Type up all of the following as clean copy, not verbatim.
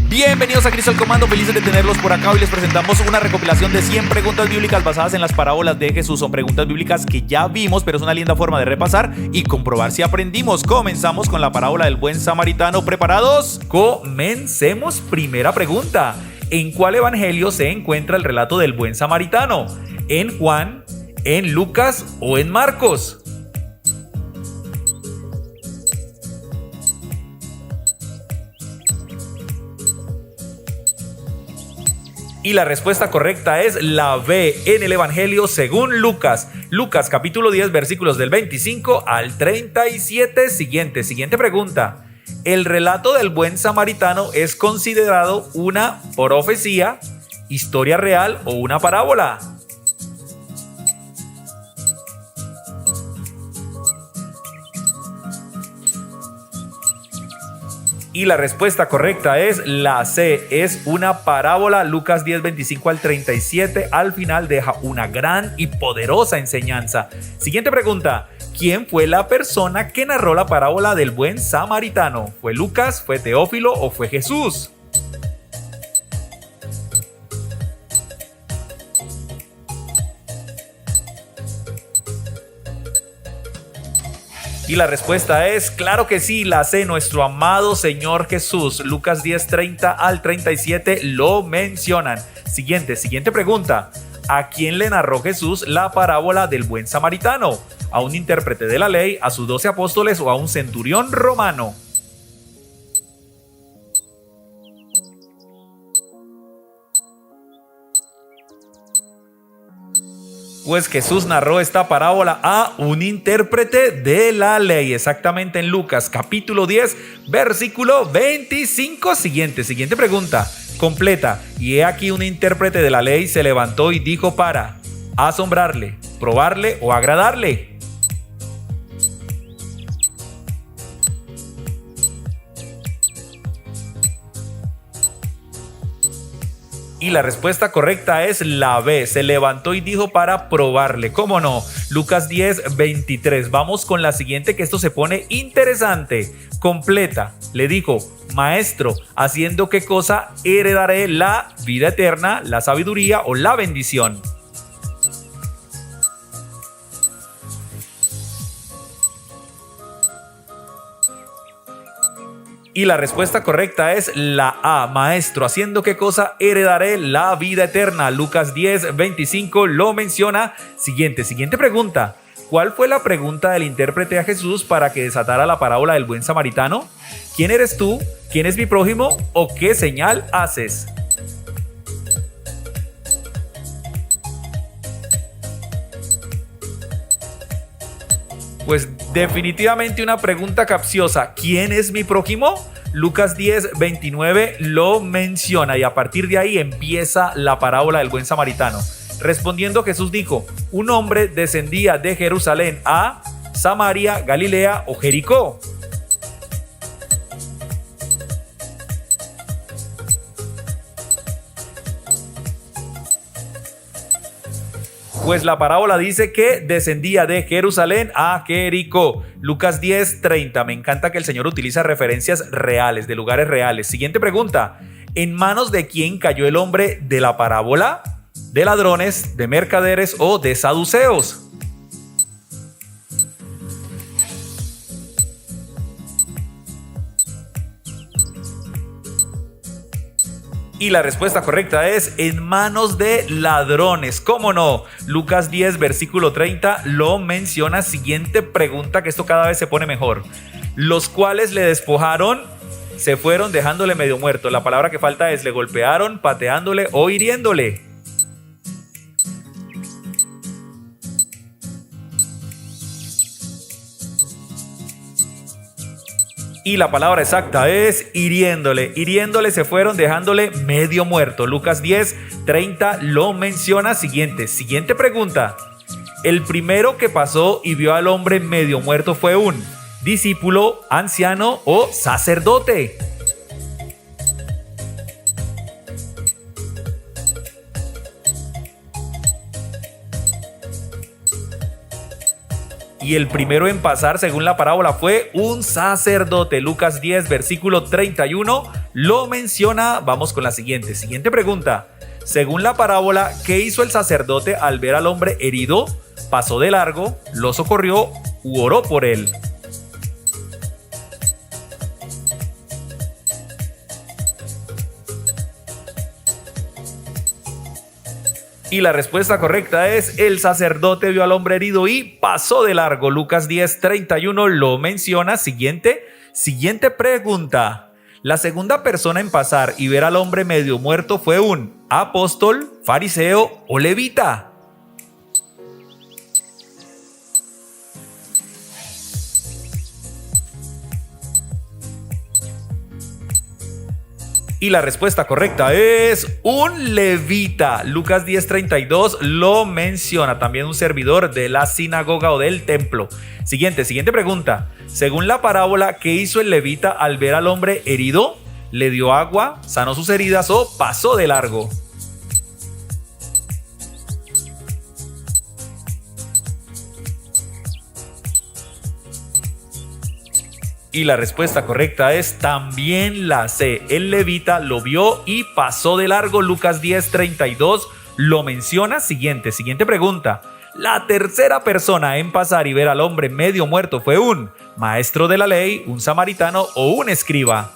Bienvenidos a Cristo al Comando, felices de tenerlos por acá. Hoy les presentamos una recopilación de 100 preguntas bíblicas basadas en las parábolas de Jesús. Son preguntas bíblicas que ya vimos, pero es una linda forma de repasar y comprobar si aprendimos. Comenzamos con la parábola del buen samaritano. ¿Preparados? Comencemos. Primera pregunta: ¿en cuál evangelio se encuentra el relato del buen samaritano? ¿En Juan, en Lucas o en Marcos? Y la respuesta correcta es la B, en el Evangelio según Lucas. Lucas capítulo 10 versículos del 25 al 37. Siguiente pregunta. ¿El relato del buen samaritano es considerado una profecía, historia real o una parábola? Y la respuesta correcta es la C, es una parábola. Lucas 10, 25 al 37, al final deja una gran y poderosa enseñanza. Siguiente pregunta: ¿quién fue la persona que narró la parábola del buen samaritano? ¿Fue Lucas, fue Teófilo o fue Jesús? Y la respuesta es, claro que sí, la C, nuestro amado Señor Jesús. Lucas 10, 30 al 37 lo mencionan. Siguiente pregunta. ¿A quién le narró Jesús la parábola del buen samaritano? ¿A un intérprete de la ley, a sus 12 apóstoles o a un centurión romano? Pues Jesús narró esta parábola a un intérprete de la ley, exactamente en Lucas capítulo 10, versículo 25. Siguiente pregunta, completa. Y he aquí un intérprete de la ley se levantó y dijo para asombrarle, probarle o agradarle. Y la respuesta correcta es la B, se levantó y dijo para probarle. ¿Cómo no? Lucas 10, 23. Vamos con la siguiente, que esto se pone interesante. Completa. Le dijo: maestro, ¿haciendo qué cosa heredaré la vida eterna, la sabiduría o la bendición? Y la respuesta correcta es la A, maestro, ¿haciendo qué cosa heredaré la vida eterna? Lucas 10, 25 lo menciona. Siguiente pregunta. ¿Cuál fue la pregunta del intérprete a Jesús para que desatara la parábola del buen samaritano? ¿Quién eres tú? ¿Quién es mi prójimo? ¿O qué señal haces? Pues definitivamente una pregunta capciosa. ¿Quién es mi prójimo? Lucas 10, 29 lo menciona y a partir de ahí empieza la parábola del buen samaritano. Respondiendo Jesús dijo: un hombre descendía de Jerusalén a Samaria, Galilea o Jericó. Pues la parábola dice que descendía de Jerusalén a Jericó. Lucas 10, 30. Me encanta que el Señor utiliza referencias reales, de lugares reales. Siguiente pregunta. ¿En manos de quién cayó el hombre de la parábola? ¿De ladrones, de mercaderes o de saduceos? Y la respuesta correcta es en manos de ladrones. ¿Cómo no? Lucas 10, versículo 30 lo menciona. Siguiente pregunta, que esto cada vez se pone mejor. Los cuales le despojaron, se fueron dejándole medio muerto. La palabra que falta es: le golpearon, pateándole o hiriéndole. Y la palabra exacta es hiriéndole. Hiriéndole se fueron dejándole medio muerto. Lucas 10, 30 lo menciona. Siguiente pregunta. El primero que pasó y vio al hombre medio muerto fue un discípulo, anciano o sacerdote. y el primero en pasar según la parábola fue un sacerdote. Lucas 10, versículo 31 lo menciona. Vamos con la siguiente. Siguiente pregunta. Según la parábola, ¿qué hizo el sacerdote al ver al hombre herido? ¿Pasó de largo, lo socorrió u oró por él? Y la respuesta correcta es: el sacerdote vio al hombre herido y pasó de largo. Lucas 10:31 lo menciona. Siguiente pregunta. La segunda persona en pasar y ver al hombre medio muerto fue un apóstol, fariseo o levita. Y la respuesta correcta es un levita. Lucas 10:32 lo menciona. También un servidor de la sinagoga o del templo. Siguiente pregunta. Según la parábola, ¿qué hizo el levita al ver al hombre herido? ¿Le dio agua, sanó sus heridas o pasó de largo? Y la respuesta correcta es también la C. El levita lo vio y pasó de largo. Lucas 10:32 lo menciona. Siguiente pregunta. La tercera persona en pasar y ver al hombre medio muerto fue un maestro de la ley, un samaritano o un escriba.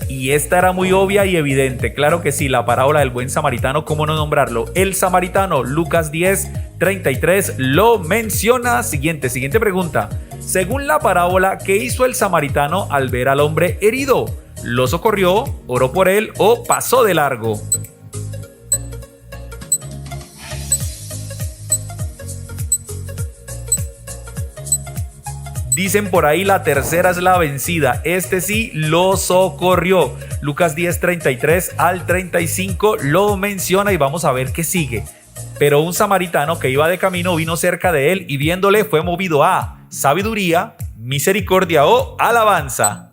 Y esta era muy obvia y evidente. Claro que sí, la parábola del buen samaritano, ¿cómo no nombrarlo? El samaritano, Lucas 10:33 lo menciona. Siguiente pregunta. Según la parábola, ¿qué hizo el samaritano al ver al hombre herido? ¿Lo socorrió, oró por él o pasó de largo? Dicen por ahí, la tercera es la vencida. Este sí lo socorrió. Lucas 10:33 al 35 lo menciona y vamos a ver qué sigue. Pero un samaritano que iba de camino vino cerca de él y viéndole fue movido a sabiduría, misericordia o alabanza.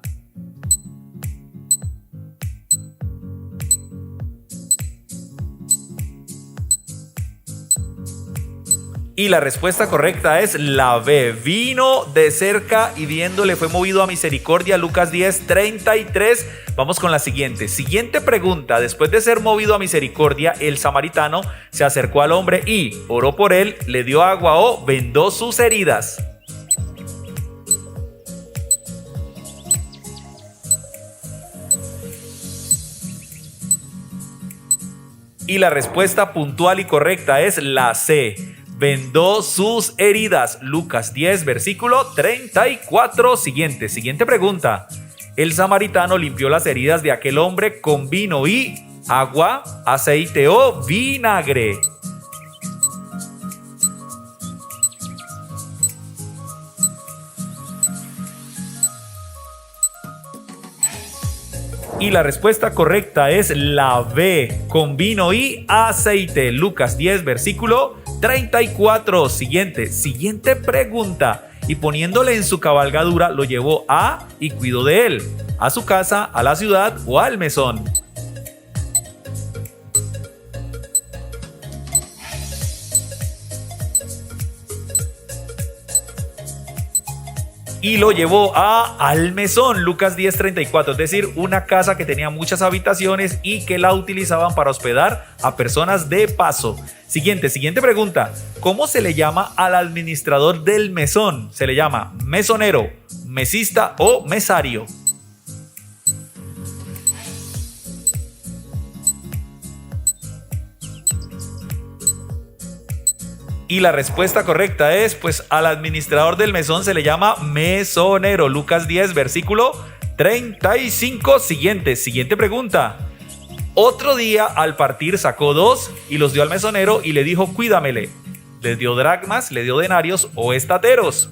Y la respuesta correcta es la B. Vino de cerca y viéndole fue movido a misericordia. Lucas 10:33. Vamos con la siguiente pregunta. Después de ser movido a misericordia, el samaritano se acercó al hombre y oró por él, le dio agua o vendó sus heridas. Y la respuesta puntual y correcta es la C. Vendó sus heridas. Lucas 10, versículo 34. Siguiente pregunta. El samaritano limpió las heridas de aquel hombre con vino y agua, aceite o vinagre. Y la respuesta correcta es la B, con vino y aceite. Lucas 10, versículo 34. Siguiente pregunta. Y poniéndole en su cabalgadura, lo llevó a y cuidó de él, a su casa, a la ciudad o al mesón. Y lo llevó al mesón. Lucas 10:34, es decir, una casa que tenía muchas habitaciones y que la utilizaban para hospedar a personas de paso. Siguiente pregunta. ¿Cómo se le llama al administrador del mesón? ¿Se le llama mesonero, mesista o mesario? Y la respuesta correcta es, pues al administrador del mesón se le llama mesonero. Lucas 10, versículo 35. Siguiente pregunta. Otro día al partir sacó 2 y los dio al mesonero y le dijo, cuídamele. Les dio dracmas, le dio denarios o estateros.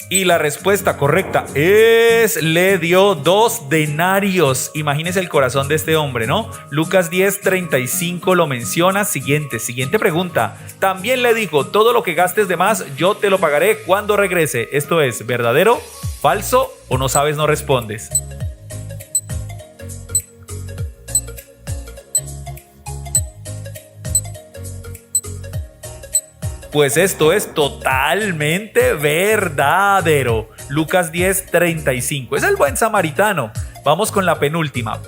Y la respuesta correcta es, le dio 2 denarios. Imagínense el corazón de este hombre, ¿no? Lucas 10:35 lo menciona. Siguiente pregunta. También le dijo, todo lo que gastes de más, yo te lo pagaré cuando regrese. Esto es, ¿verdadero, falso o no sabes, no respondes? Pues esto es totalmente verdadero. Lucas 10:35. Es el buen samaritano. Vamos con la penúltima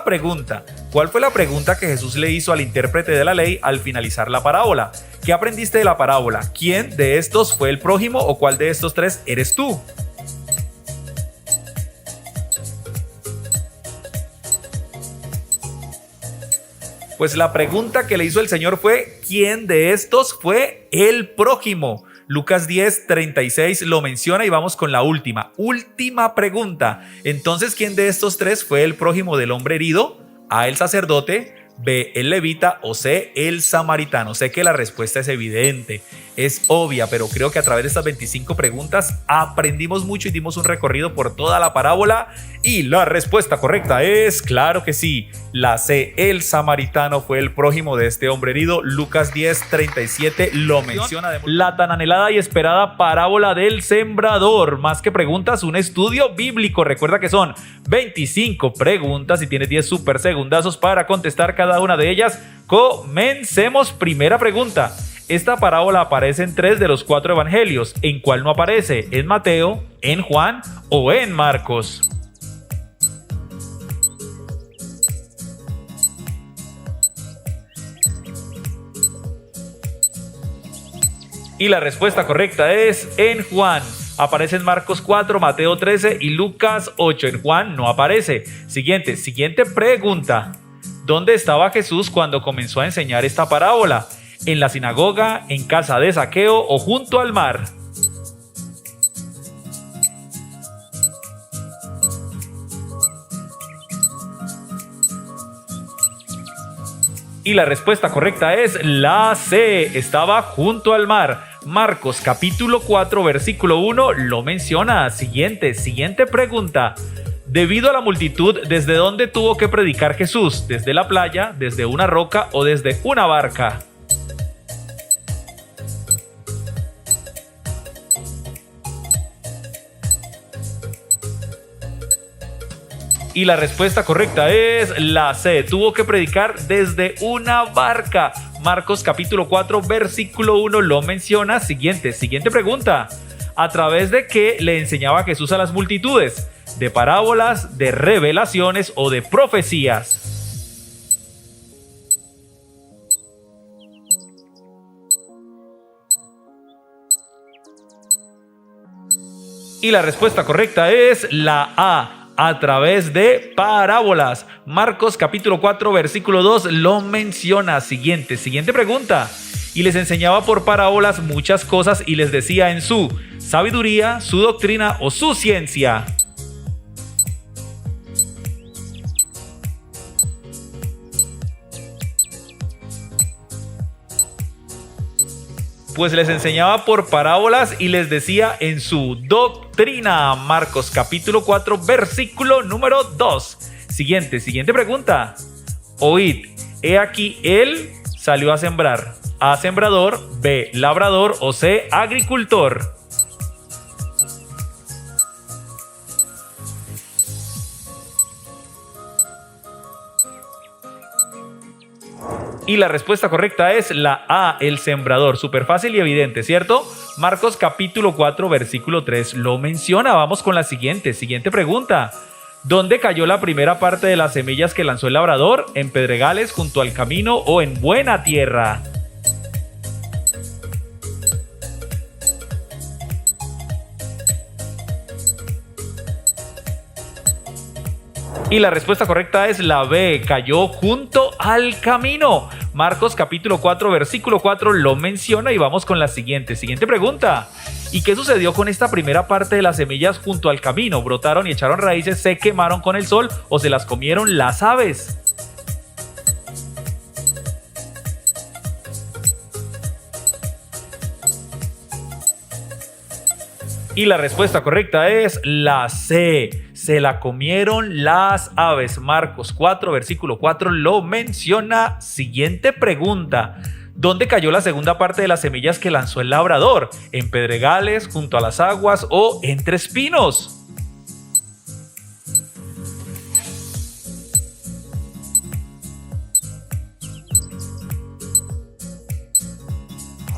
pregunta. ¿Cuál fue la pregunta que Jesús le hizo al intérprete de la ley al finalizar la parábola? ¿Qué aprendiste de la parábola? ¿Quién de estos fue el prójimo o cuál de estos tres eres tú? Pues la pregunta que le hizo el Señor fue: ¿quién de estos fue el prójimo? Lucas 10:36 lo menciona y vamos con la última pregunta. Entonces, ¿quién de estos tres fue el prójimo del hombre herido? A, el sacerdote; B, el levita; o C, el samaritano. Sé que la respuesta es evidente, es obvia, pero creo que a través de estas 25 preguntas aprendimos mucho y dimos un recorrido por toda la parábola. Y la respuesta correcta es, claro que sí, la C, el samaritano fue el prójimo de este hombre herido. Lucas 10:37 lo menciona. La tan anhelada y esperada parábola del sembrador. Más que preguntas, un estudio bíblico. Recuerda que son 25 preguntas y tienes 10 super segundazos para contestar cada una de ellas. Comencemos. Primera pregunta. Esta parábola aparece en 3 de los 4 evangelios. ¿En cuál no aparece? ¿En Mateo, en Juan o en Marcos? Y la respuesta correcta es en Juan. Aparece en Marcos 4, Mateo 13 y Lucas 8. En Juan no aparece. Siguiente pregunta. ¿Dónde estaba Jesús cuando comenzó a enseñar esta parábola? ¿En la sinagoga, en casa de Zaqueo o junto al mar? Y la respuesta correcta es la C. Estaba junto al mar. Marcos capítulo 4 versículo 1 lo menciona. Siguiente pregunta. Debido a la multitud, ¿desde dónde tuvo que predicar Jesús? ¿Desde la playa, desde una roca o desde una barca? Y la respuesta correcta es la C. Tuvo que predicar desde una barca. Marcos capítulo 4 versículo 1 lo menciona. Siguiente pregunta. ¿A través de qué le enseñaba Jesús a las multitudes? ¿De parábolas, de revelaciones o de profecías? Y la respuesta correcta es la A través de parábolas. Marcos capítulo 4 versículo 2 lo menciona. Siguiente pregunta. Y les enseñaba por parábolas muchas cosas y les decía en su sabiduría, su doctrina o su ciencia. Pues les enseñaba por parábolas y les decía en su doctrina. Marcos capítulo 4 versículo número 2. Siguiente pregunta. Oíd, he aquí él salió a sembrar. A, sembrador; B, labrador; o C, agricultor. Y la respuesta correcta es la A, el sembrador. Súper fácil y evidente, ¿cierto? Marcos capítulo 4 versículo 3 lo menciona. Vamos con la siguiente pregunta. ¿Dónde cayó la primera parte de las semillas que lanzó el labrador? ¿En pedregales, junto al camino o en buena tierra? Y la respuesta correcta es la B, cayó junto al camino. Marcos capítulo 4 versículo 4 lo menciona y vamos con la siguiente pregunta. ¿Y qué sucedió con esta primera parte de las semillas junto al camino? ¿Brotaron y echaron raíces, se quemaron con el sol o se las comieron las aves? Y la respuesta correcta es la C. Se la comieron las aves. Marcos 4, versículo 4 lo menciona. Siguiente pregunta. ¿Dónde cayó la segunda parte de las semillas que lanzó el labrador? ¿En pedregales, junto a las aguas o entre espinos?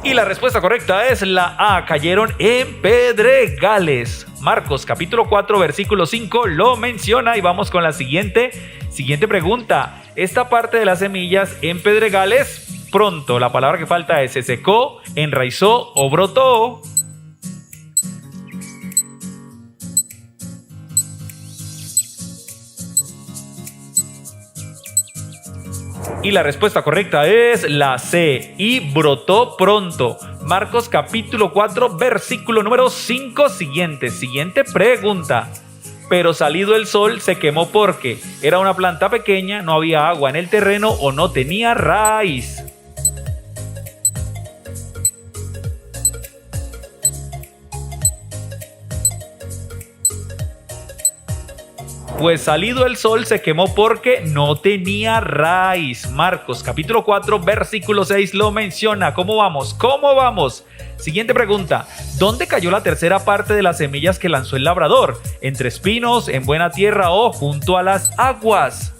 Y la respuesta correcta es la A, cayeron en pedregales. Marcos capítulo 4 versículo 5 lo menciona y vamos con la siguiente pregunta. Esta parte de las semillas en pedregales, pronto, la palabra que falta es: ¿se secó, enraizó o brotó? Y la respuesta correcta es la C, y brotó pronto. Marcos capítulo 4 versículo número 5 siguiente pregunta. Pero salido el sol se quemó porque era una planta pequeña, no había agua en el terreno o no tenía raíz. Pues salido el sol se quemó porque no tenía raíz. Marcos capítulo 4 versículo 6 lo menciona. ¿Cómo vamos? Siguiente pregunta. ¿Dónde cayó la tercera parte de las semillas que lanzó el labrador? ¿Entre espinos, en buena tierra o junto a las aguas?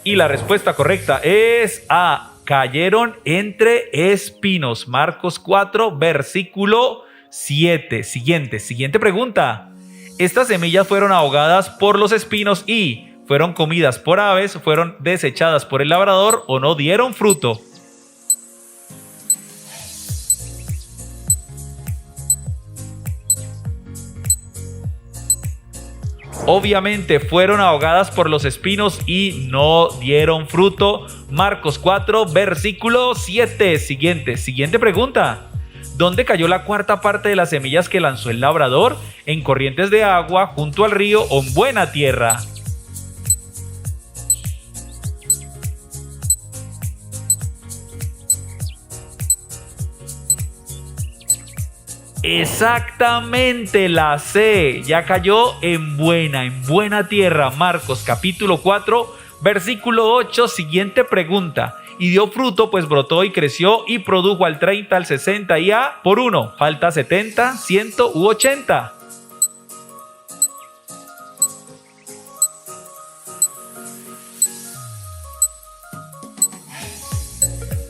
Y la respuesta correcta es A. Cayeron entre espinos. Marcos 4, versículo 7. Siguiente pregunta. Estas semillas fueron ahogadas por los espinos y fueron comidas por aves, fueron desechadas por el labrador o no dieron fruto. Obviamente fueron ahogadas por los espinos y no dieron fruto. Marcos 4, versículo 7. Siguiente pregunta. ¿Dónde cayó la cuarta parte de las semillas que lanzó el labrador? ¿En corrientes de agua, junto al río o en buena tierra? Exactamente, la C, ya cayó en buena tierra. Marcos capítulo 4 versículo 8, siguiente pregunta. Y dio fruto, pues brotó y creció y produjo al 30, al 60 y a por uno. Falta 70, 100 u 80.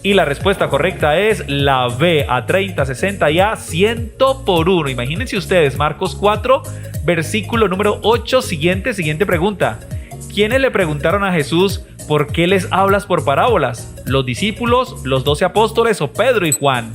Y la respuesta correcta es la B, a 30, 60 y a 100 por 1. Imagínense ustedes, Marcos 4, versículo número 8, siguiente pregunta. ¿Quiénes le preguntaron a Jesús por qué les hablas por parábolas? ¿Los discípulos, los 12 apóstoles o Pedro y Juan?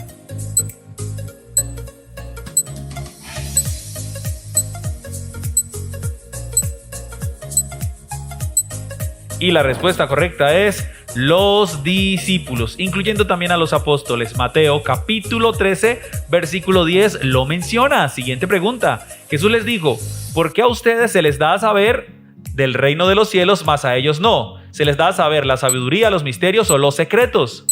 Y la respuesta correcta es los discípulos, incluyendo también a los apóstoles. Mateo capítulo 13, versículo 10 lo menciona. Siguiente pregunta. Jesús les dijo: ¿por qué a ustedes se les da a saber del reino de los cielos, mas a ellos no? ¿Se les da a saber la sabiduría, los misterios o los secretos?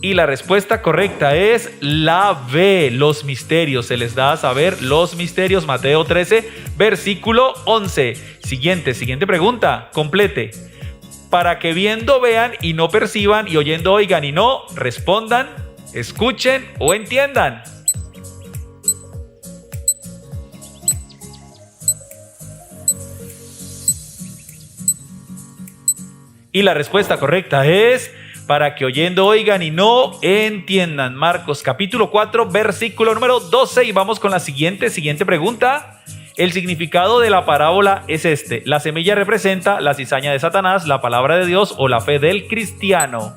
Y la respuesta correcta es la B, los misterios. Se les da a saber los misterios. Mateo 13, versículo 11. Siguiente pregunta. Complete. Para que viendo vean y no perciban, y oyendo oigan y no respondan, escuchen o entiendan. Y la respuesta correcta es: para que oyendo oigan y no entiendan. Marcos capítulo 4 versículo número 12. Y vamos con la siguiente pregunta. El significado de la parábola es este: la semilla representa la cizaña de Satanás, la palabra de Dios o la fe del cristiano.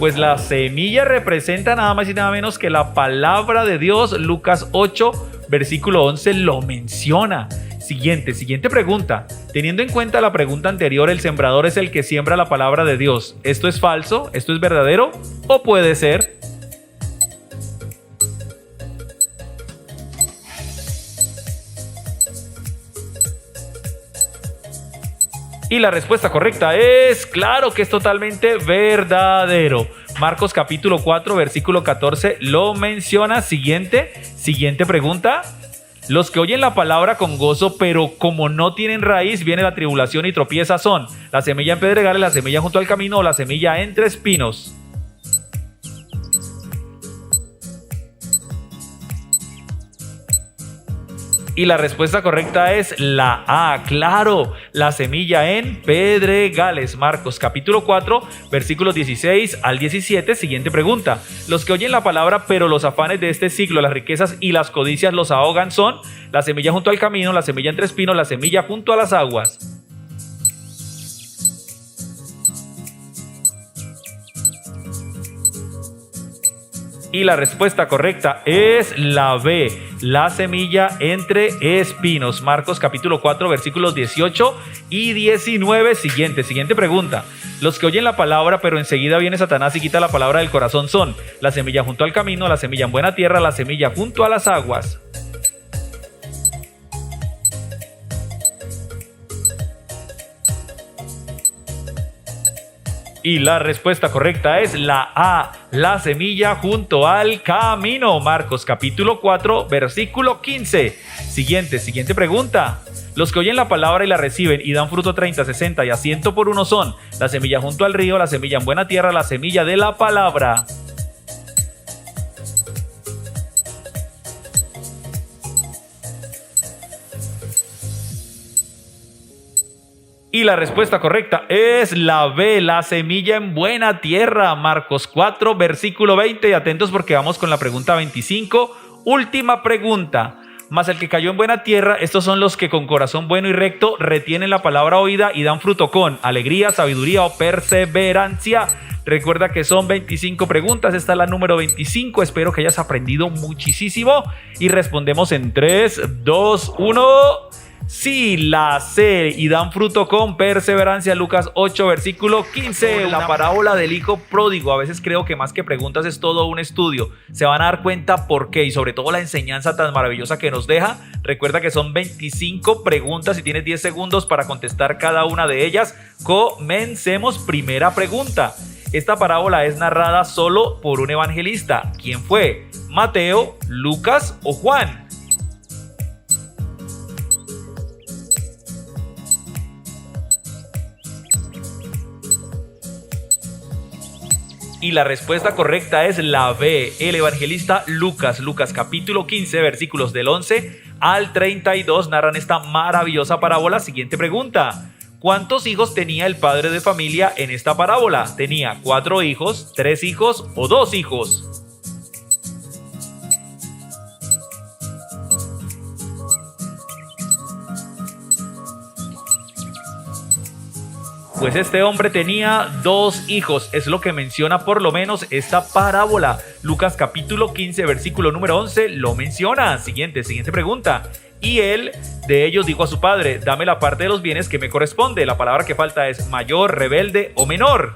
Pues la semilla representa nada más y nada menos que la palabra de Dios. Lucas 8, versículo 11 lo menciona. Siguiente pregunta. Teniendo en cuenta la pregunta anterior, el sembrador es el que siembra la palabra de Dios. ¿Esto es falso? ¿Esto es verdadero? ¿O puede ser? Y la respuesta correcta es: claro que es totalmente verdadero. Marcos capítulo 4 versículo 14 lo menciona. Siguiente pregunta. Los que oyen la palabra con gozo, pero como no tienen raíz, viene la tribulación y tropieza son la semilla en pedregales, la semilla junto al camino o la semilla entre espinos. Y la respuesta correcta es la A, claro, la semilla en pedregales. Marcos capítulo 4, versículos 16 al 17, siguiente pregunta. Los que oyen la palabra, pero los afanes de este siglo, las riquezas y las codicias los ahogan son la semilla junto al camino, la semilla entre espinos, la semilla junto a las aguas. Y la respuesta correcta es la B, la semilla entre espinos. Marcos capítulo 4, versículos 18 y 19. Siguiente pregunta. Los que oyen la palabra, pero enseguida viene Satanás y quita la palabra del corazón son la semilla junto al camino, la semilla en buena tierra, la semilla junto a las aguas. Y la respuesta correcta es la A, la semilla junto al camino. Marcos capítulo 4, versículo 15. Siguiente pregunta. Los que oyen la palabra y la reciben y dan fruto 30, 60 y a 100 por uno son la semilla junto al río, la semilla en buena tierra, la semilla de la palabra. Y la respuesta correcta es la B, la semilla en buena tierra. Marcos 4, versículo 20. Y atentos porque vamos con la pregunta 25. Última pregunta. Mas el que cayó en buena tierra, estos son los que con corazón bueno y recto retienen la palabra oída y dan fruto con alegría, sabiduría o perseverancia. Recuerda que son 25 preguntas, esta es la número 25, espero que hayas aprendido muchísimo y respondemos en 3, 2, 1... Sí, la C, y dan fruto con perseverancia. Lucas 8, versículo 15. La parábola del hijo pródigo. A veces creo que más que preguntas es todo un estudio. Se van a dar cuenta por qué y sobre todo la enseñanza tan maravillosa que nos deja. Recuerda que son 25 preguntas y tienes 10 segundos para contestar cada una de ellas. Comencemos. Primera pregunta. Esta parábola es narrada solo por un evangelista. ¿Quién fue? ¿Mateo, Lucas o Juan? Y la respuesta correcta es la B, el evangelista Lucas. Lucas capítulo 15, versículos del 11 al 32 narran esta maravillosa parábola. Siguiente pregunta. ¿Cuántos hijos tenía el padre de familia en esta parábola? ¿Tenía 4 hijos, 3 hijos o 2 hijos? Pues este hombre tenía 2 hijos, es lo que menciona por lo menos esta parábola. Lucas capítulo 15, versículo número 11 lo menciona. Siguiente pregunta. Y él de ellos dijo a su padre, dame la parte de los bienes que me corresponde. La palabra que falta es mayor, rebelde o menor.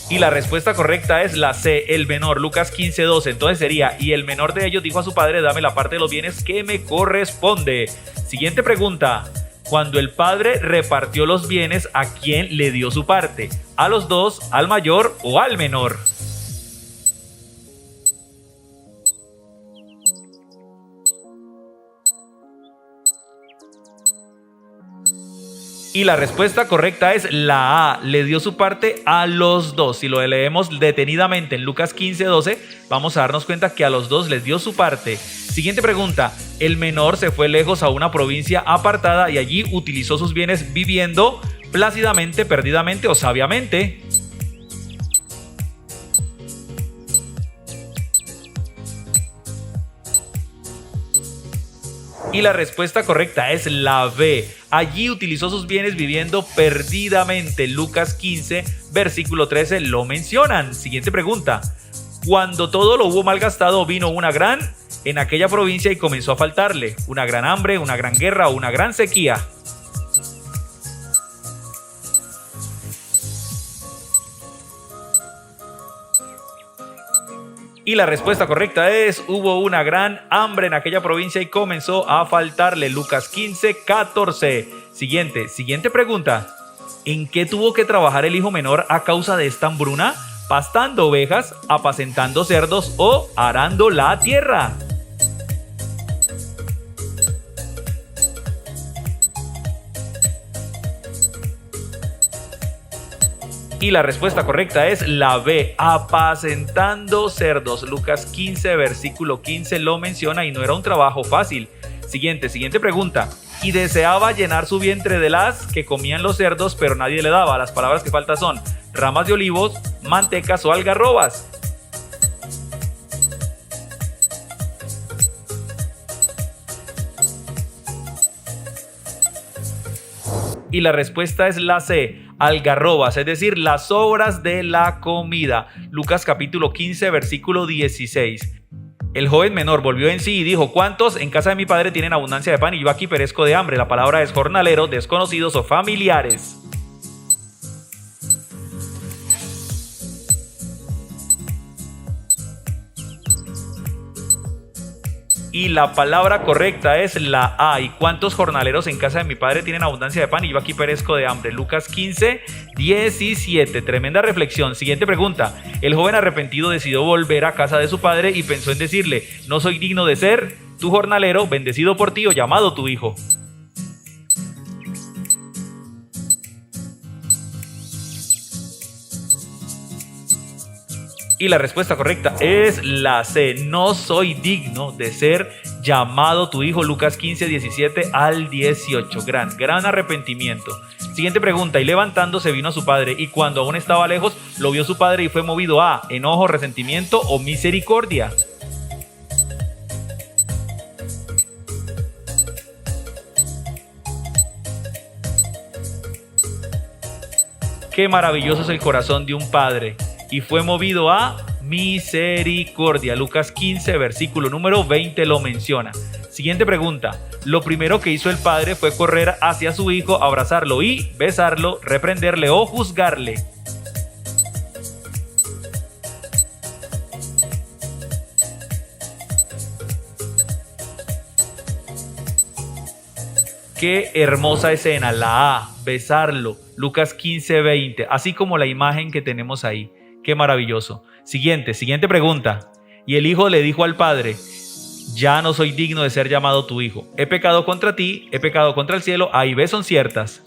Y la respuesta correcta es la C, el menor, Lucas 15:12. Entonces sería, y el menor de ellos dijo a su padre, dame la parte de los bienes que me corresponde. Siguiente pregunta. Cuando el padre repartió los bienes, ¿a quién le dio su parte? ¿A los 2, al mayor o al menor? Y la respuesta correcta es la A, le dio su parte a los 2. Si lo leemos detenidamente en Lucas 15:12, vamos a darnos cuenta que a los 2 les dio su parte. Siguiente pregunta, el menor se fue lejos a una provincia apartada y allí utilizó sus bienes viviendo plácidamente, perdidamente o sabiamente. Y la respuesta correcta es la B. Allí utilizó sus bienes viviendo perdidamente. Lucas 15, versículo 13 lo mencionan. Siguiente pregunta. Cuando todo lo hubo malgastado, vino una gran en aquella provincia y comenzó a faltarle. Una gran hambre, una gran guerra o una gran sequía. Y la respuesta correcta es, hubo una gran hambre en aquella provincia y comenzó a faltarle. Lucas 15:14. Siguiente pregunta. ¿En qué tuvo que trabajar el hijo menor a causa de esta hambruna? ¿Pastando ovejas, apacentando cerdos o arando la tierra? Y la respuesta correcta es la B, apacentando cerdos. Lucas 15, versículo 15 lo menciona y no era un trabajo fácil. Siguiente pregunta. Y deseaba llenar su vientre de las que comían los cerdos, pero nadie le daba. Las palabras que faltan son ramas de olivos, mantecas o algarrobas. Y la respuesta es la C, algarrobas, es decir, las sobras de la comida. Lucas capítulo 15, versículo 16. El joven menor volvió en sí y dijo: ¿cuántos en casa de mi padre tienen abundancia de pan y yo aquí perezco de hambre? La palabra es jornalero, desconocidos o familiares. Y la palabra correcta es la A. ¿Y cuántos jornaleros en casa de mi padre tienen abundancia de pan y yo aquí perezco de hambre? Lucas 15, 17. Tremenda reflexión. Siguiente pregunta. El joven arrepentido decidió volver a casa de su padre y pensó en decirle: no soy digno de ser tu jornalero, bendecido por ti o llamado tu hijo. Y la respuesta correcta es la C, no soy digno de ser llamado tu hijo. Lucas 15, 17 al 18. Gran arrepentimiento. Siguiente pregunta. Y levantándose vino a su padre, y cuando aún estaba lejos, lo vio su padre y fue movido a enojo, resentimiento o misericordia. Qué maravilloso es el corazón de un padre. Y fue movido a misericordia. Lucas 15, versículo número 20 lo menciona. Siguiente pregunta. Lo primero que hizo el padre fue correr hacia su hijo, abrazarlo y besarlo, reprenderle o juzgarle. Qué hermosa escena, la A, besarlo. Lucas 15, 20, así como la imagen que tenemos ahí. Qué maravilloso. Siguiente pregunta. Y el hijo le dijo al padre: ya no soy digno de ser llamado tu hijo. He pecado contra ti, he pecado contra el cielo. A y B son ciertas.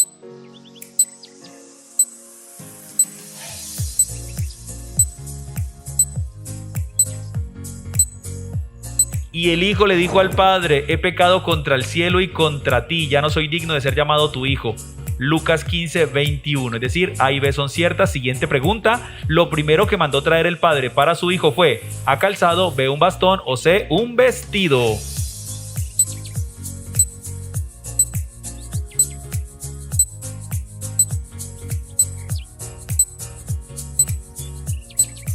Y el hijo le dijo al padre: he pecado contra el cielo y contra ti. Ya no soy digno de ser llamado tu hijo. Lucas 15, 21. Es decir, A y B son ciertas. Siguiente pregunta. Lo primero que mandó traer el padre para su hijo fue A, calzado, B, un bastón o C, un vestido.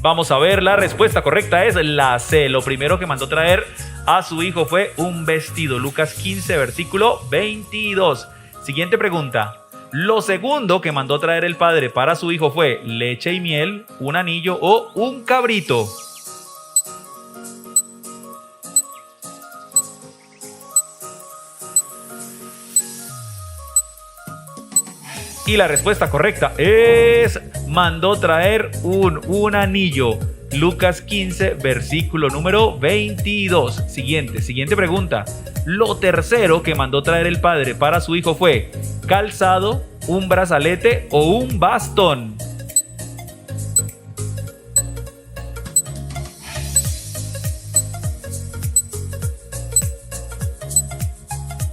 Vamos a ver, la respuesta correcta es la C. Lo primero que mandó traer a su hijo fue un vestido. Lucas 15, versículo 22. Siguiente pregunta. Lo segundo que mandó traer el padre para su hijo fue leche y miel, un anillo o un cabrito. Y la respuesta correcta es: mandó traer un anillo. Lucas 15, versículo número 22. Siguiente pregunta. Lo tercero que mandó traer el padre para su hijo fue calzado, un brazalete o un bastón.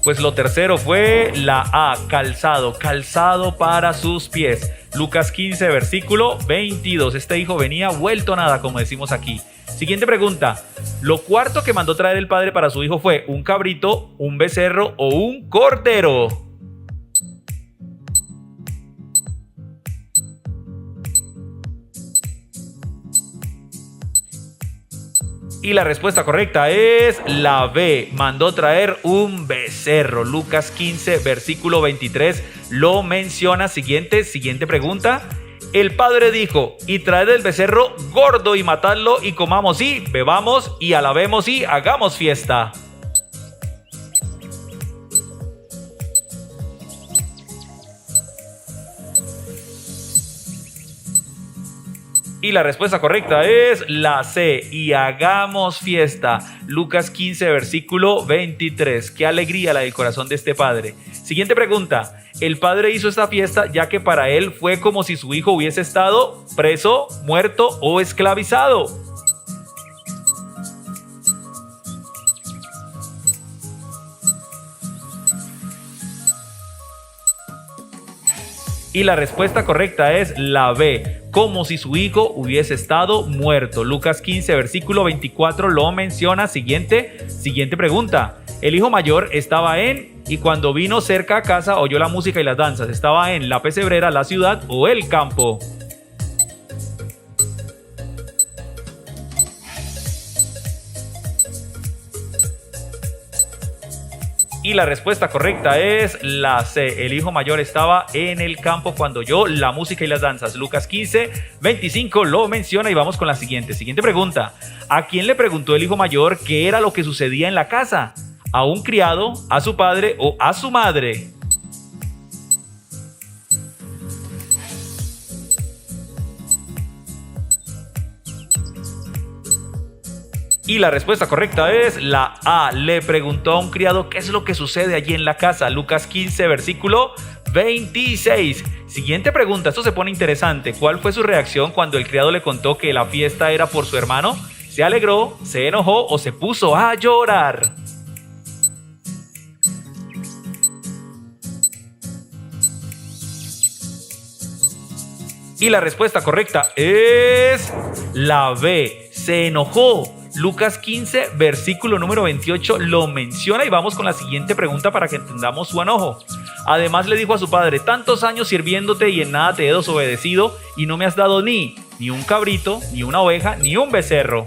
Pues lo tercero fue la A, calzado para sus pies. Lucas 15, versículo 22. Este hijo venía vuelto nada, como decimos aquí. Siguiente pregunta. Lo cuarto que mandó traer el padre para su hijo fue un cabrito, un becerro o un cordero. Y la respuesta correcta es la B. Mandó traer un becerro. Lucas 15, versículo 23 lo menciona. Siguiente pregunta. El padre dijo: y traed el becerro gordo y matadlo y comamos y bebamos y alabemos y hagamos fiesta. Y la respuesta correcta es la C, y hagamos fiesta. Lucas 15, versículo 23. Qué alegría la del corazón de este padre. Siguiente pregunta. El padre hizo esta fiesta ya que para él fue como si su hijo hubiese estado preso, muerto o esclavizado. Y la respuesta correcta es la B, como si su hijo hubiese estado muerto. Lucas 15, versículo 24 lo menciona. Siguiente pregunta. El hijo mayor estaba y cuando vino cerca a casa oyó la música y las danzas. ¿Estaba en la pesebrera, la ciudad o el campo? Y la respuesta correcta es la C. El hijo mayor estaba en el campo cuando oyó la música y las danzas. Lucas 15, 25 lo menciona y vamos con la siguiente. Siguiente pregunta. ¿A quién le preguntó el hijo mayor qué era lo que sucedía en la casa? ¿A un criado, a su padre o a su madre? Y la respuesta correcta es la A. Le preguntó a un criado qué es lo que sucede allí en la casa. Lucas 15, versículo 26. Siguiente pregunta, esto se pone interesante. ¿Cuál fue su reacción cuando el criado le contó que la fiesta era por su hermano? ¿Se alegró, se enojó o se puso a llorar? Y la respuesta correcta es la B. Se enojó. Lucas 15, versículo número 28 lo menciona y vamos con la siguiente pregunta para que entendamos su enojo. Además le dijo a su padre: tantos años sirviéndote y en nada te he desobedecido y no me has dado ni un cabrito, ni una oveja, ni un becerro.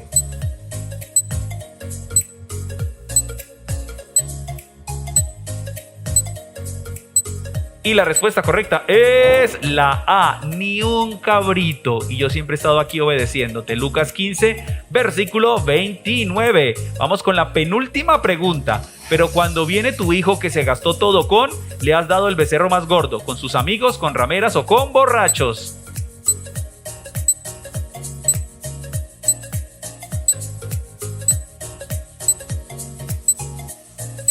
Y la respuesta correcta es la A, ni un cabrito. Y yo siempre he estado aquí obedeciéndote. Lucas 15, versículo 29. Vamos con la penúltima pregunta. Pero cuando viene tu hijo que se gastó todo ¿le has dado el becerro más gordo? ¿Con sus amigos, con rameras o con borrachos?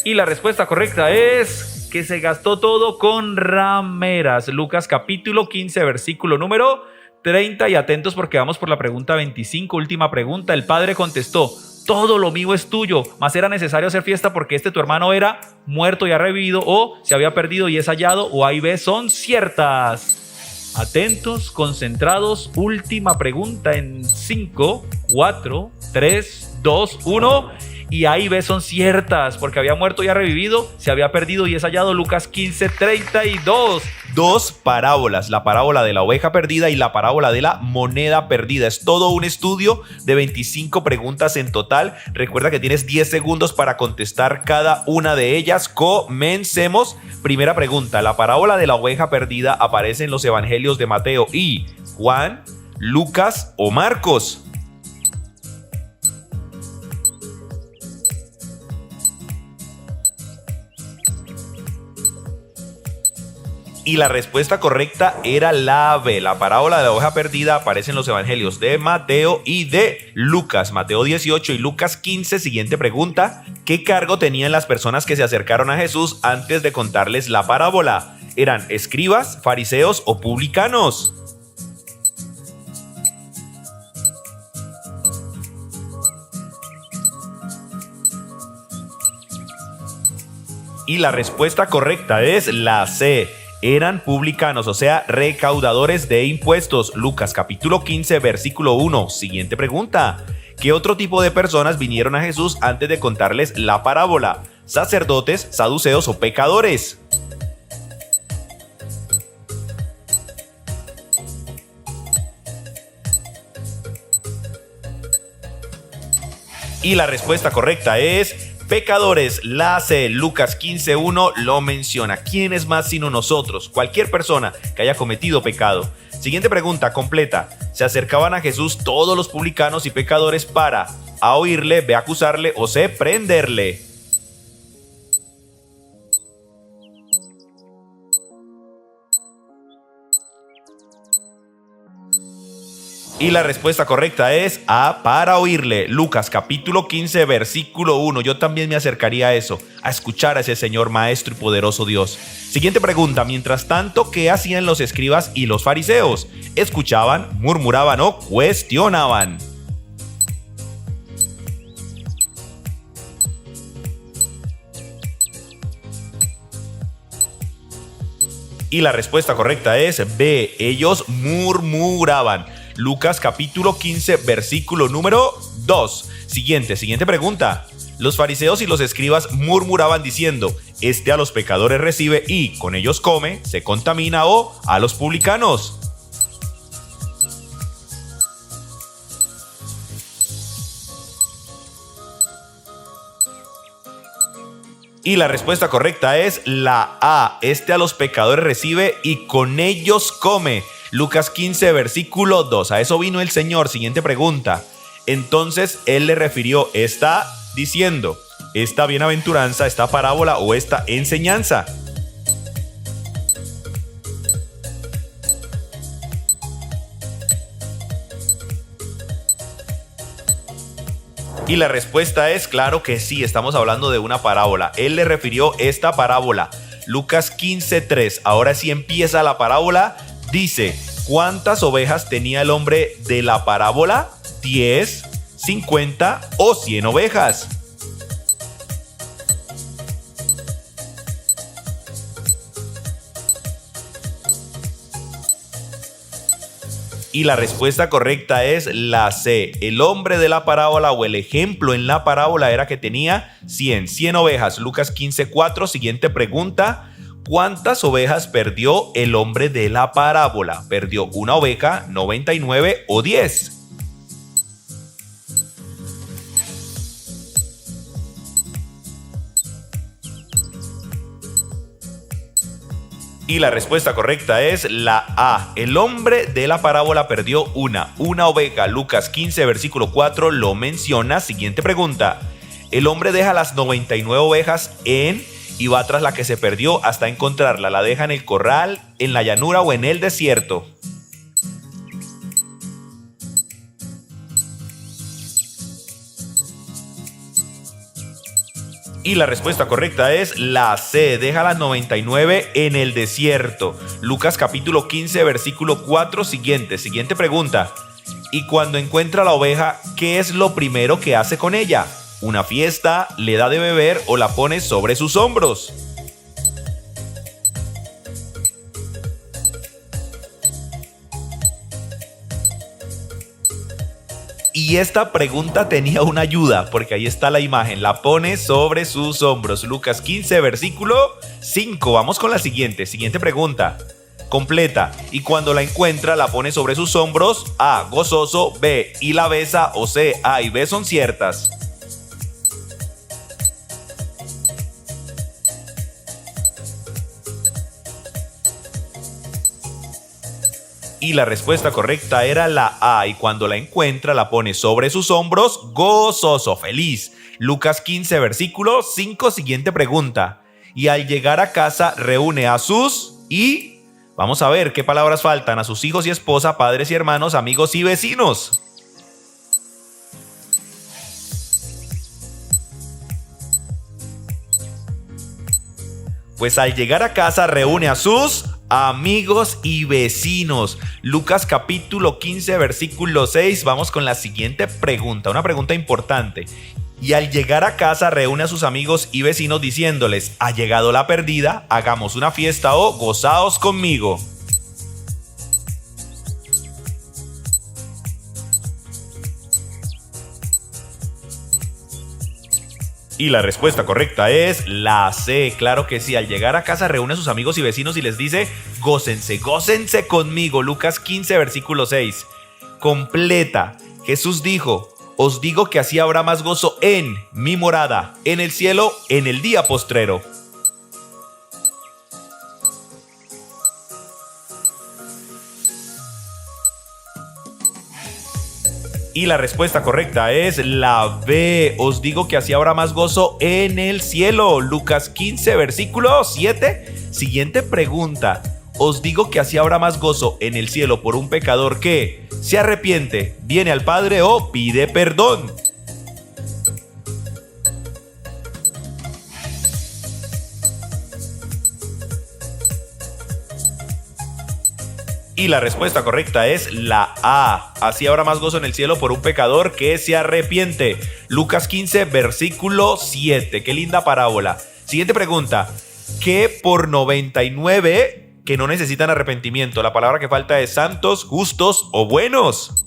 Y la respuesta correcta es que se gastó todo con rameras. Lucas capítulo 15, versículo número 30. Y atentos porque vamos por la pregunta 25, última pregunta. El padre contestó: todo lo mío es tuyo, mas era necesario hacer fiesta porque tu hermano era muerto y ha revivido, o se había perdido y es hallado, o A y B son ciertas. Atentos, concentrados, última pregunta en 5, 4, 3, 2, 1... Y A y B son ciertas, porque había muerto y ha revivido, se había perdido y es hallado. Lucas 15, 32. Dos parábolas, la parábola de la oveja perdida y la parábola de la moneda perdida. Es todo un estudio de 25 preguntas en total. Recuerda que tienes 10 segundos para contestar cada una de ellas. Comencemos. Primera pregunta: la parábola de la oveja perdida aparece en los evangelios de Mateo y Juan, Lucas o Marcos. Y la respuesta correcta era la B. La parábola de la oveja perdida aparece en los evangelios de Mateo y de Lucas. Mateo 18 y Lucas 15. Siguiente pregunta: ¿qué cargo tenían las personas que se acercaron a Jesús antes de contarles la parábola? ¿Eran escribas, fariseos o publicanos? Y la respuesta correcta es la C. Eran publicanos, o sea, recaudadores de impuestos. Lucas capítulo 15, versículo 1. Siguiente pregunta: ¿qué otro tipo de personas vinieron a Jesús antes de contarles la parábola? ¿Sacerdotes, saduceos o pecadores? Y la respuesta correcta es pecadores. La C. Lucas 15:1 lo menciona. ¿Quién es más sino nosotros? Cualquier persona que haya cometido pecado. Siguiente pregunta completa: ¿se acercaban a Jesús todos los publicanos y pecadores para A, oírle, B, acusarle o C, prenderle? Y la respuesta correcta es A, para oírle. Lucas capítulo 15, versículo 1. Yo también me acercaría a eso, a escuchar a ese Señor maestro y poderoso Dios. Siguiente pregunta. Mientras tanto, ¿qué hacían los escribas y los fariseos? ¿Escuchaban, murmuraban o cuestionaban? Y la respuesta correcta es B, ellos murmuraban. Lucas capítulo 15, versículo número 2. Siguiente pregunta. Los fariseos y los escribas murmuraban diciendo, este a los pecadores recibe y con ellos come, se contamina, o a los publicanos. Y la respuesta correcta es la A. Este a los pecadores recibe y con ellos come. Lucas 15, versículo 2. A eso vino el Señor. Siguiente pregunta. Entonces Él le refirió esta diciendo, esta bienaventuranza, esta parábola o esta enseñanza. Y la respuesta es claro que sí, estamos hablando de una parábola. Él le refirió esta parábola. Lucas 15:3. Ahora sí empieza la parábola. Dice, ¿cuántas ovejas tenía el hombre de la parábola? 10, 50 o 100 ovejas. Y la respuesta correcta es la C. El hombre de la parábola o el ejemplo en la parábola era que tenía 100 ovejas. Lucas 15:4. Siguiente pregunta. ¿Cuántas ovejas perdió el hombre de la parábola? ¿Perdió una oveja, 99 o 10? Y la respuesta correcta es la A. El hombre de la parábola perdió una oveja. Lucas 15, versículo 4 lo menciona. Siguiente pregunta. El hombre deja las 99 ovejas y va tras la que se perdió hasta encontrarla. La deja en el corral, en la llanura o en el desierto. Y la respuesta correcta es la C. Deja las 99 en el desierto. Lucas capítulo 15, versículo 4. Siguiente pregunta. Y cuando encuentra la oveja, ¿qué es lo primero que hace con ella? ¿Una fiesta, le da de beber o la pone sobre sus hombros? Y esta pregunta tenía una ayuda, porque ahí está la imagen, la pone sobre sus hombros. Lucas 15, versículo 5. Vamos con la siguiente pregunta. Completa. Y cuando la encuentra, la pone sobre sus hombros. A, gozoso. B, y la besa. O C, A y B son ciertas. Y la respuesta correcta era la A. Y cuando la encuentra, la pone sobre sus hombros, gozoso, feliz. Lucas 15, versículo 5. Siguiente pregunta. Y al llegar a casa, reúne a sus y... Vamos a ver qué palabras faltan. A sus hijos y esposa, padres y hermanos, amigos y vecinos. Pues al llegar a casa, reúne a sus amigos y vecinos. Lucas capítulo 15, versículo 6. Vamos con la siguiente pregunta, una pregunta importante. Y al llegar a casa reúne a sus amigos y vecinos diciéndoles, ha llegado la perdida, hagamos una fiesta o gozaos conmigo. Y la respuesta correcta es la C. Claro que sí, al llegar a casa reúne a sus amigos y vecinos y les dice, gócense conmigo. Lucas 15, versículo 6. Completa. Jesús dijo, os digo que así habrá más gozo en mi morada, en el cielo, en el día postrero. Y la respuesta correcta es la B. Os digo que así habrá más gozo en el cielo. Lucas 15, versículo 7. Siguiente pregunta. os digo que así habrá más gozo en el cielo por un pecador que se arrepiente, viene al Padre o pide perdón. Y la respuesta correcta es la A. Así habrá más gozo en el cielo por un pecador que se arrepiente. Lucas 15, versículo 7. Qué linda parábola. Siguiente pregunta. ¿Qué por 99 que no necesitan arrepentimiento? La palabra que falta es santos, justos o buenos.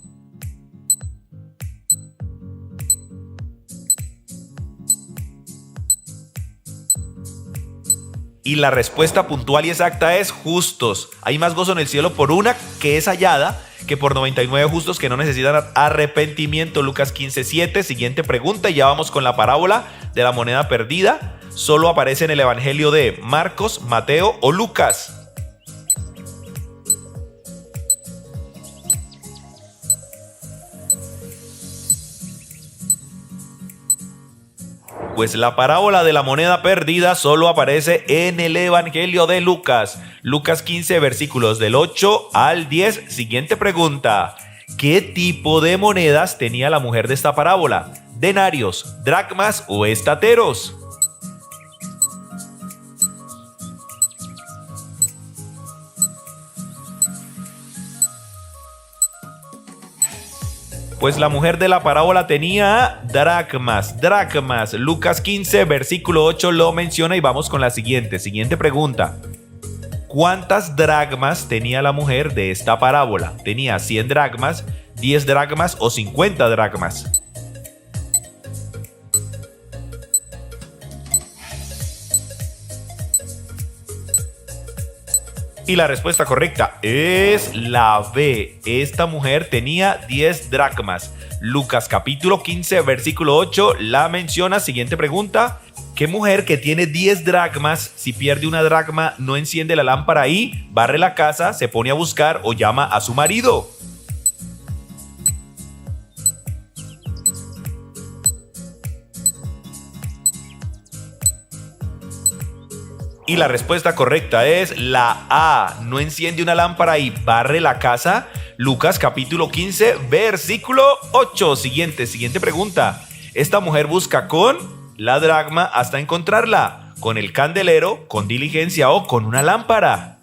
Y la respuesta puntual y exacta es justos. Hay más gozo en el cielo por una que es hallada que por 99 justos que no necesitan arrepentimiento. Lucas 15:7. Siguiente pregunta y ya vamos con la parábola de la moneda perdida. Solo aparece en el evangelio de Marcos, Mateo o Lucas. Pues la parábola de la moneda perdida solo aparece en el evangelio de Lucas. Lucas 15, versículos del 8 al 10. Siguiente pregunta. ¿Qué tipo de monedas tenía la mujer de esta parábola? ¿Denarios, dracmas o estateros? Pues la mujer de la parábola tenía dracmas. Lucas 15, versículo 8 lo menciona y vamos con la siguiente pregunta. ¿Cuántas dracmas tenía la mujer de esta parábola? ¿Tenía 100 dracmas, 10 dracmas o 50 dracmas? Y la respuesta correcta es la B. Esta mujer tenía 10 dracmas. Lucas capítulo 15, versículo 8 la menciona. Siguiente pregunta. ¿Qué mujer que tiene 10 dracmas, si pierde una dracma, no enciende la lámpara y barre la casa, se pone a buscar o llama a su marido? Y la respuesta correcta es la A. No enciende una lámpara y barre la casa. Lucas capítulo 15, versículo 8. Siguiente pregunta. Esta mujer busca con la dracma hasta encontrarla. ¿Con el candelero, con diligencia o con una lámpara?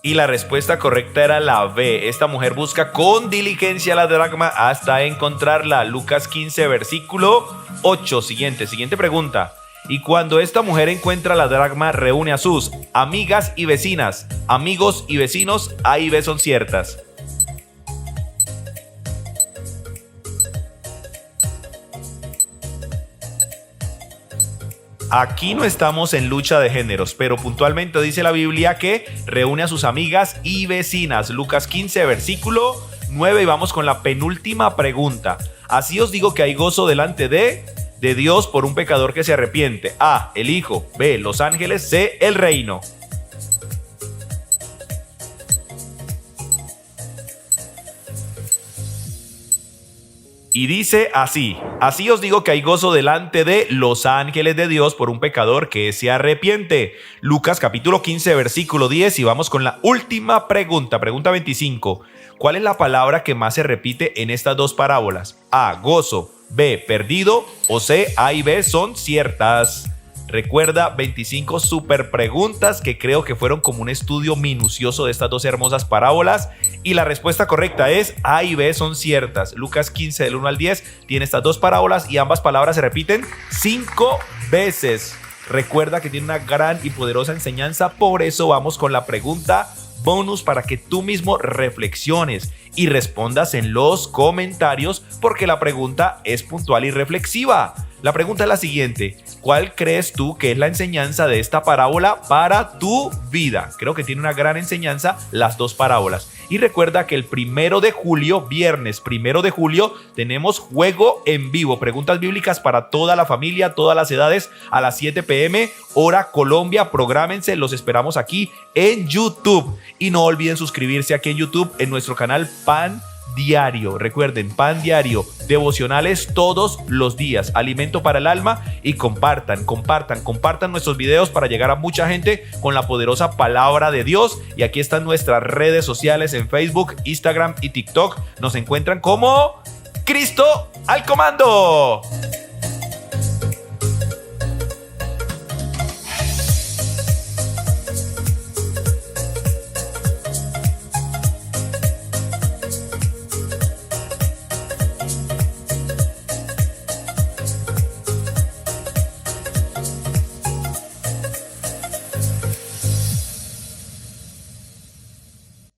Y la respuesta correcta era la B. Esta mujer busca con diligencia la dracma hasta encontrarla. Lucas 15, versículo 8. Siguiente pregunta. Y cuando esta mujer encuentra la dracma, reúne a sus amigas y vecinas. Amigos y vecinos, A y B son ciertas. Aquí no estamos en lucha de géneros, pero puntualmente dice la Biblia que reúne a sus amigas y vecinas. Lucas 15, versículo 9. Y vamos con la penúltima pregunta. Así os digo que hay gozo delante de Dios por un pecador que se arrepiente. A, el Hijo. B, los ángeles. C, el reino. Y dice así os digo que hay gozo delante de los ángeles de Dios por un pecador que se arrepiente. Lucas capítulo 15, versículo 10 y vamos con la última pregunta, pregunta 25. ¿Cuál es la palabra que más se repite en estas dos parábolas? A, gozo, B, perdido o C, A y B son ciertas. Recuerda 25 super preguntas que creo que fueron como un estudio minucioso de estas dos hermosas parábolas y la respuesta correcta es A y B son ciertas. Lucas 15 del 1 al 10 tiene estas dos parábolas y ambas palabras se repiten 5 veces. Recuerda que tiene una gran y poderosa enseñanza, por eso vamos con la pregunta bonus para que tú mismo reflexiones y respondas en los comentarios porque la pregunta es puntual y reflexiva. La pregunta es la siguiente: ¿cuál crees tú que es la enseñanza de esta parábola para tu vida? Creo que tiene una gran enseñanza las dos parábolas. Y recuerda que el 1 de julio, viernes 1 de julio, tenemos juego en vivo. Preguntas bíblicas para toda la familia, todas las edades, a las 7 p.m. hora Colombia. Prográmense, los esperamos aquí en YouTube. Y no olviden suscribirse aquí en YouTube en nuestro canal Pan diario. Recuerden, pan diario, devocionales todos los días, alimento para el alma, y compartan nuestros videos para llegar a mucha gente con la poderosa palabra de Dios. Y aquí están nuestras redes sociales en Facebook, Instagram y TikTok. Nos encuentran como Cristo al Comando.